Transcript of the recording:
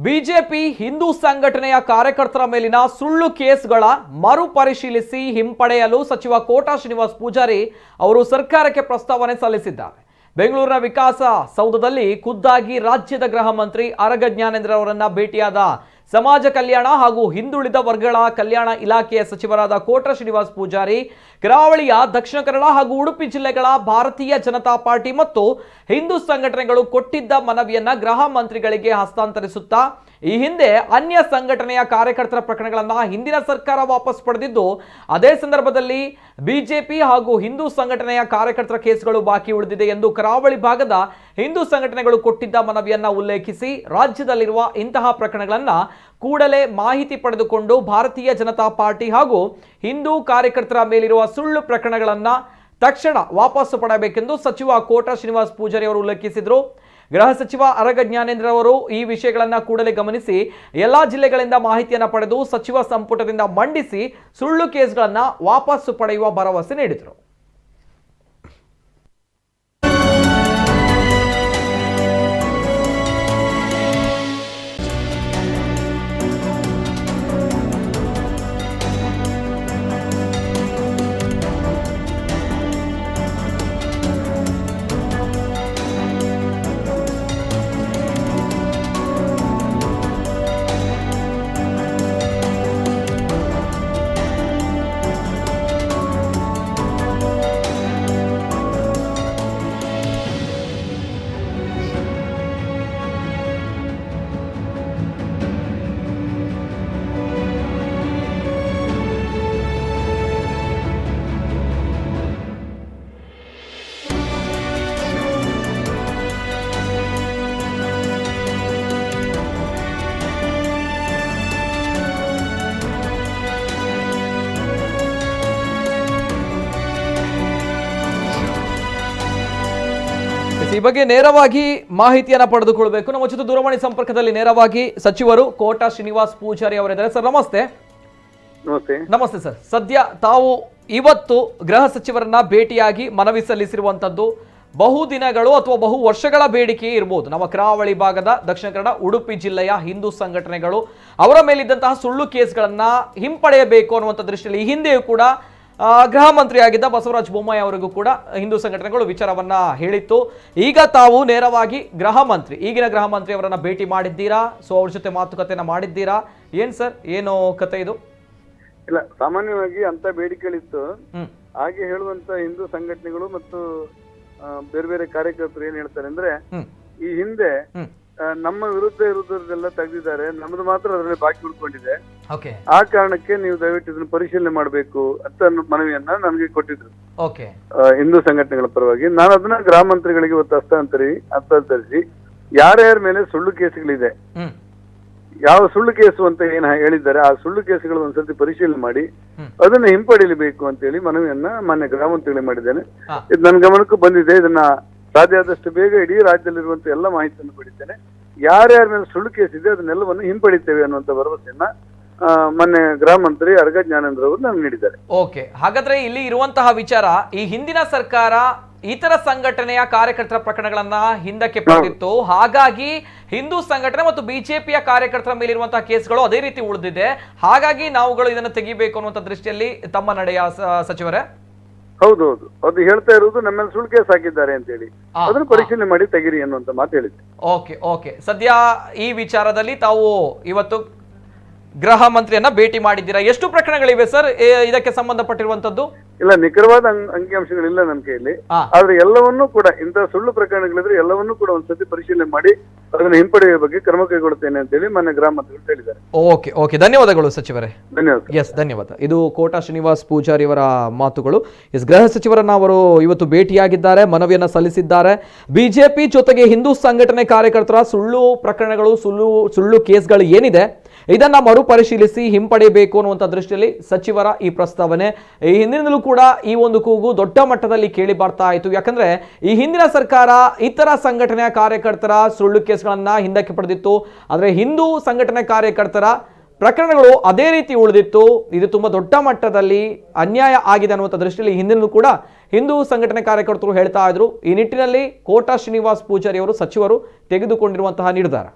BJP Hindu ಸಂಘಟನೆಯ ಕಾರ್ಯಕರ್ತರ ಮೇಲಿನ ಸುಳ್ಳು ಕೇಸ್ಗಳ ಮರುಪರಿಶೀಲಿಸಿ ಹಿಂಪಡೆಯಲು ಸಚಿವ ಕೋಟಾ ಶ್ರೀನಿವಾಸ್ ಪೂಜಾರಿ ಅವರು ಸರ್ಕಾರಕ್ಕೆ ಪ್ರಸ್ತಾವನೆ ಸಲ್ಲಿಸಿದ್ದಾರೆ. ಬೆಂಗಳೂರಿನ ವಿಕಾಸ ಸೌಧದಲ್ಲಿ ಖುದ್ದಾಗಿ ರಾಜ್ಯದ ಗೃಹ ಮಂತ್ರಿ ಆರಗ ಜ್ಞಾನೇಂದ್ರ ಅವರನ್ನ ಭೇಟಿಯಾದ ಸಮಾಜ ಕಲ್ಯಾಣ ಹಾಗೂ ಹಿಂದುಳಿದ ವರ್ಗಗಳ ಕಲ್ಯಾಣ ಇಲಾಖೆಯ ಸಚಿವರಾದ ಕೋಟಾ ಶ್ರೀನಿವಾಸ್ ಪೂಜಾರಿ ಕರಾವಳಿಯ ದಕ್ಷಿಣ ಕನ್ನಡ ಹಾಗೂ ಉಡುಪಿ ಜಿಲ್ಲೆಗಳ ಭಾರತೀಯ ಜನತಾ ಪಾರ್ಟಿ ಮತ್ತು ಹಿಂದೂ ಸಂಘಟನೆಗಳು ಕೊಟ್ಟಿದ್ದ ಮನವಿಯನ್ನ ಗೃಹ ಮಂತ್ರಿಗಳಿಗೆ ಹಸ್ತಾಂತರಿಸುತ್ತಾ ಈ ಹಿಂದೆ ಅನ್ಯ ಸಂಘಟನೆಯ ಕಾರ್ಯಕರ್ತರ ಪ್ರಕರಣಗಳನ್ನು ಹಿಂದಿನ ಸರ್ಕಾರ ವಾಪಸ್ ಪಡೆದಿದ್ದು, ಅದೇ ಸಂದರ್ಭದಲ್ಲಿ ಬಿಜೆಪಿ ಹಾಗೂ ಹಿಂದೂ ಸಂಘಟನೆಯ ಕಾರ್ಯಕರ್ತರ ಕೇಸ್ಗಳು ಬಾಕಿ ಉಳಿದಿದೆ ಎಂದು ಕರಾವಳಿ ಭಾಗದ ಹಿಂದೂ ಸಂಘಟನೆಗಳು ಕೊಟ್ಟಿದ್ದ ಮನವಿಯನ್ನ ಉಲ್ಲೇಖಿಸಿ ರಾಜ್ಯದಲ್ಲಿರುವ ಇಂತಹ ಪ್ರಕರಣಗಳನ್ನು ಕೂಡಲೇ ಮಾಹಿತಿ ಪಡೆದುಕೊಂಡು ಭಾರತೀಯ ಜನತಾ ಪಾರ್ಟಿ ಹಾಗೂ ಹಿಂದೂ ಕಾರ್ಯಕರ್ತರ ಮೇಲಿರುವ ಸುಳ್ಳು ಪ್ರಕರಣಗಳನ್ನು ತಕ್ಷಣ ವಾಪಸ್ಸು ಪಡೆಯಬೇಕೆಂದು ಸಚಿವ ಕೋಟಾ ಶ್ರೀನಿವಾಸ್ ಪೂಜಾರಿ ಅವರು ಉಲ್ಲೇಖಿಸಿದರು. ಗೃಹ ಸಚಿವ ಆರಗ ಜ್ಞಾನೇಂದ್ರ ಅವರು ಈ ವಿಷಯಗಳನ್ನು ಕೂಡಲೇ ಗಮನಿಸಿ ಎಲ್ಲಾ ಜಿಲ್ಲೆಗಳಿಂದ ಮಾಹಿತಿಯನ್ನು ಪಡೆದು ಸಚಿವ ಸಂಪುಟದಿಂದ ಮಂಡಿಸಿ ಸುಳ್ಳು ಕೇಸ್ಗಳನ್ನು ವಾಪಸ್ಸು ಪಡೆಯುವ ಭರವಸೆ ನೀಡಿದರು. ಈ ಬಗ್ಗೆ ನೇರವಾಗಿ ಮಾಹಿತಿಯನ್ನು ಪಡೆದುಕೊಳ್ಳಬೇಕು. ನಮ್ಮ ಜೊತೆ ದೂರವಾಣಿ ಸಂಪರ್ಕದಲ್ಲಿ ನೇರವಾಗಿ ಸಚಿವರು ಕೋಟಾ ಶ್ರೀನಿವಾಸ್ ಪೂಜಾರಿ ಅವರಿದ್ದಾರೆ. ಸರ್ ನಮಸ್ತೆ. ನಮಸ್ತೆ ಸರ್. ಸದ್ಯ ತಾವು ಇವತ್ತು ಗೃಹ ಸಚಿವರನ್ನ ಭೇಟಿಯಾಗಿ ಮನವಿ ಸಲ್ಲಿಸಿರುವಂತದ್ದು ಬಹುದಿನಗಳು ಅಥವಾ ಬಹು ವರ್ಷಗಳ ಬೇಡಿಕೆ ಇರಬಹುದು. ನಮ್ಮ ಕರಾವಳಿ ಭಾಗದ ದಕ್ಷಿಣ ಕನ್ನಡ ಉಡುಪಿ ಜಿಲ್ಲೆಯ ಹಿಂದೂ ಸಂಘಟನೆಗಳು ಅವರ ಮೇಲಿದ್ದಂತಹ ಸುಳ್ಳು ಕೇಸ್ಗಳನ್ನ ಹಿಂಪಡೆಯಬೇಕು ಅನ್ನುವಂಥ ದೃಷ್ಟಿಯಲ್ಲಿ ಈ ಹಿಂದೆಯೂ ಕೂಡ ಗೃಹ ಮಂತ್ರಿ ಆಗಿದ್ದ ಬಸವರಾಜ ಬೊಮ್ಮಾಯಿ ಅವರಿಗೂ ಕೂಡ ಹಿಂದೂ ಸಂಘಟನೆಗಳು ವಿಚಾರವನ್ನ ಹೇಳಿತ್ತು. ಈಗ ತಾವು ನೇರವಾಗಿ ಈಗಿನ ಗೃಹ ಮಂತ್ರಿ ಅವರನ್ನ ಭೇಟಿ ಮಾಡಿದ್ದೀರಾ? ಸೊ ಅವ್ರ ಜೊತೆ ಮಾತುಕತೆನ ಮಾಡಿದ್ದೀರಾ? ಏನ್ ಸರ್, ಏನು ಕತೆ ಇದು? ಇಲ್ಲ, ಸಾಮಾನ್ಯವಾಗಿ ಅಂತ ಬೇಡಿಕೆಗಳಿತ್ತು. ಹಾಗೆ ಹೇಳುವಂತ ಹಿಂದೂ ಸಂಘಟನೆಗಳು ಮತ್ತು ಬೇರೆ ಬೇರೆ ಕಾರ್ಯಕರ್ತರು ಏನ್ ಹೇಳ್ತಾರೆ ಅಂದ್ರೆ, ಈ ಹಿಂದೆ ನಮ್ಮ ವಿರುದ್ಧ ಇರುವುದೆಲ್ಲ ತೆಗೆದಿದ್ದಾರೆ, ನಮ್ದು ಮಾತ್ರ ಅದರಲ್ಲಿ ಬಾಕಿ ಉಳ್ಕೊಂಡಿದೆ, ಆ ಕಾರಣಕ್ಕೆ ನೀವು ದಯವಿಟ್ಟು ಇದನ್ನ ಪರಿಶೀಲನೆ ಮಾಡಬೇಕು ಅಂತ ಮನವಿಯನ್ನ ನಮ್ಗೆ ಕೊಟ್ಟಿದ್ರು ಹಿಂದೂ ಸಂಘಟನೆಗಳ ಪರವಾಗಿ. ನಾನು ಅದನ್ನ ಗೃಹ ಮಂತ್ರಿಗಳಿಗೆ ಇವತ್ತು ಹಸ್ತಾಂತರಿಸಿ ಯಾರ್ಯಾರ ಮೇಲೆ ಸುಳ್ಳು ಕೇಸುಗಳಿದೆ, ಯಾವ ಸುಳ್ಳು ಕೇಸು ಅಂತ ಏನ್ ಹೇಳಿದ್ದಾರೆ, ಆ ಸುಳ್ಳು ಕೇಸುಗಳು ಒಂದ್ಸತಿ ಪರಿಶೀಲನೆ ಮಾಡಿ ಅದನ್ನ ಹಿಂಪಡಿಲಿಬೇಕು ಅಂತ ಹೇಳಿ ಮನವಿಯನ್ನ ಮಾನ್ಯ ಗೃಹ ಮಂತ್ರಿಗಳಿಗೆ ಮಾಡಿದ್ದೇನೆ. ಇದು ನನ್ನ ಗಮನಕ್ಕೂ ಬಂದಿದೆ. ಇದನ್ನ ಸಾಧ್ಯ ಆದಷ್ಟು ಬೇಗ ಇಡೀ ರಾಜ್ಯದಲ್ಲಿರುವಂತ ಎಲ್ಲ ಮಾಹಿತಿಯನ್ನು ಪಡಿತೇನೆ. ಯಾರ್ಯಾರ ಮೇಲೆ ಸುಳ್ಳು ಕೇಸ್ ಇದೆ ಅದನ್ನೆಲ್ಲವನ್ನು ಹಿಂಪಡಿತೇವೆ ಅನ್ನುವಂತ ಭರವಸೆಯನ್ನ ಮೊನ್ನೆ ಗೃಹ ಮಂತ್ರಿ ಆರಗ ಜ್ಞಾನೇಂದ್ರ ಅವರು ನಮ್ಗೆ ನೀಡಿದ್ದಾರೆ. ಓಕೆ, ಹಾಗಾದ್ರೆ ಇಲ್ಲಿ ಇರುವಂತಹ ವಿಚಾರ, ಈ ಹಿಂದಿನ ಸರ್ಕಾರ ಇತರ ಸಂಘಟನೆಯ ಕಾರ್ಯಕರ್ತರ ಪ್ರಕರಣಗಳನ್ನ ಹಿಂದಕ್ಕೆ ಪಡೆದಿತ್ತು. ಹಾಗಾಗಿ ಹಿಂದೂ ಸಂಘಟನೆ ಮತ್ತು ಬಿಜೆಪಿಯ ಕಾರ್ಯಕರ್ತರ ಮೇಲಿರುವಂತಹ ಕೇಸ್ಗಳು ಅದೇ ರೀತಿ ಉಳಿದಿದೆ. ಹಾಗಾಗಿ ನಾವುಗಳು ಇದನ್ನು ತೆಗಿಬೇಕು ಅನ್ನುವಂಥ ದೃಷ್ಟಿಯಲ್ಲಿ ತಮ್ಮ ನಡೆಯ ಸಚಿವರೇ? ಹೌದೌದು, ಅದು ಹೇಳ್ತಾ ಇರುವುದು ನಮ್ಮೇಲೆ ಸುಳ್ಳು ಕೇಸ್ ಹಾಕಿದ್ದಾರೆ ಅಂತ ಹೇಳಿ, ಅದನ್ನು ಪರಿಶೀಲನೆ ಮಾಡಿ ತೆಗಿರಿ ಅನ್ನುವಂತ ಮಾತು ಹೇಳಿದ್ದೆ. ಓಕೆ. ಸದ್ಯ ಈ ವಿಚಾರದಲ್ಲಿ ತಾವು ಇವತ್ತು ಗೃಹ ಮಂತ್ರಿಯನ್ನ ಭೇಟಿ ಮಾಡಿದ್ದೀರಾ. ಎಷ್ಟು ಪ್ರಕರಣಗಳಿವೆ ಸರ್ ಇದಕ್ಕೆ ಸಂಬಂಧಪಟ್ಟಿರುವಂತದ್ದು? ಇಲ್ಲ, ನಿಖರವಾದ ಅಂಕಿಅಂಶಗಳಿಲ್ಲ ನನ್ನ ಕೈಯಲ್ಲಿ. ಆದ್ರೆ ಎಲ್ಲವನ್ನೂ ಕೂಡ ಇಂತಹ ಸುಳ್ಳು ಪ್ರಕರಣಗಳಿದ್ರೆ ಎಲ್ಲವನ್ನೂ ಕೂಡ ಒಂದ್ಸತಿ ಪರಿಶೀಲನೆ ಮಾಡಿ ಅದನ್ನ ಹಿಂಪಡೆಯುವ ಬಗ್ಗೆ ಕ್ರಮ ಕೈಗೊಳ್ಳುತ್ತೇನೆ ಅಂತ ಹೇಳಿ ಮಾನ್ಯ ಗೃಹ ಮಂತ್ರಿಗಳು ಹೇಳಿದ್ದಾರೆ. ಓಕೆ, ಧನ್ಯವಾದಗಳು ಸಚಿವರೇ. ಧನ್ಯವಾದ. ಧನ್ಯವಾದ. ಇದು ಕೋಟಾ ಶ್ರೀನಿವಾಸ್ ಪೂಜಾರಿ ಅವರ ಮಾತುಗಳು. ಗೃಹ ಸಚಿವರನ್ನ ಅವರು ಇವತ್ತು ಭೇಟಿಯಾಗಿದ್ದಾರೆ, ಮನವಿಯನ್ನ ಸಲ್ಲಿಸಿದ್ದಾರೆ. ಬಿಜೆಪಿ ಜೊತೆಗೆ ಹಿಂದೂ ಸಂಘಟನೆ ಕಾರ್ಯಕರ್ತರ ಸುಳ್ಳು ಪ್ರಕರಣಗಳು, ಸುಳ್ಳು ಕೇಸ್ಗಳು ಏನಿದೆ ಇದನ್ನ ಮರುಪರಿಶೀಲಿಸಿ ಹಿಂಪಡೆಯಬೇಕು ಅನ್ನುವಂಥ ದೃಷ್ಟಿಯಲ್ಲಿ ಸಚಿವರ ಈ ಪ್ರಸ್ತಾವನೆ. ಈ ಹಿಂದಿನಿಂದಲೂ ಕೂಡ ಈ ಒಂದು ಕೂಗು ದೊಡ್ಡ ಮಟ್ಟದಲ್ಲಿ ಕೇಳಿ ಬರ್ತಾ ಇತ್ತು. ಯಾಕಂದ್ರೆ ಈ ಹಿಂದಿನ ಸರ್ಕಾರ ಇತರ ಸಂಘಟನೆಯ ಕಾರ್ಯಕರ್ತರ ಸುಳ್ಳು ಕೇಸ್ಗಳನ್ನ ಹಿಂದಕ್ಕೆ ಪಡೆದಿತ್ತು. ಆದರೆ ಹಿಂದೂ ಸಂಘಟನೆ ಕಾರ್ಯಕರ್ತರ ಪ್ರಕರಣಗಳು ಅದೇ ರೀತಿ ಉಳಿದಿತ್ತು. ಇದು ತುಂಬಾ ದೊಡ್ಡ ಮಟ್ಟದಲ್ಲಿ ಅನ್ಯಾಯ ಆಗಿದೆ ಅನ್ನುವಂಥ ದೃಷ್ಟಿಯಲ್ಲಿ ಹಿಂದಿನೂ ಕೂಡ ಹಿಂದೂ ಸಂಘಟನೆ ಕಾರ್ಯಕರ್ತರು ಹೇಳ್ತಾ ಇದ್ರು. ಈ ನಿಟ್ಟಿನಲ್ಲಿ ಕೋಟಾ ಶ್ರೀನಿವಾಸ್ ಪೂಜಾರಿ ಅವರು ಸಚಿವರು ತೆಗೆದುಕೊಂಡಿರುವಂತಹ ನಿರ್ಧಾರ.